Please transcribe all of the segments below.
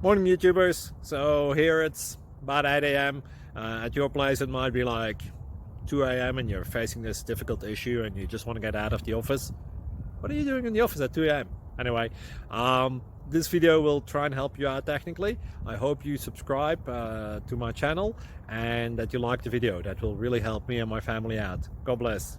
Morning YouTubers. So here it's about 8 a.m. At your place it might be like 2 a.m. and you're facing this difficult issue and you just want to get out of the office. What are you doing in the office at 2 a.m.? Anyway, this video will try and help you out technically. I hope you subscribe to my channel and that you like the video. That will really help me and my family out. God bless.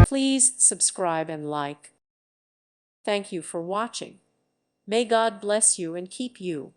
Please subscribe and like. Thank you for watching. May God bless you and keep you.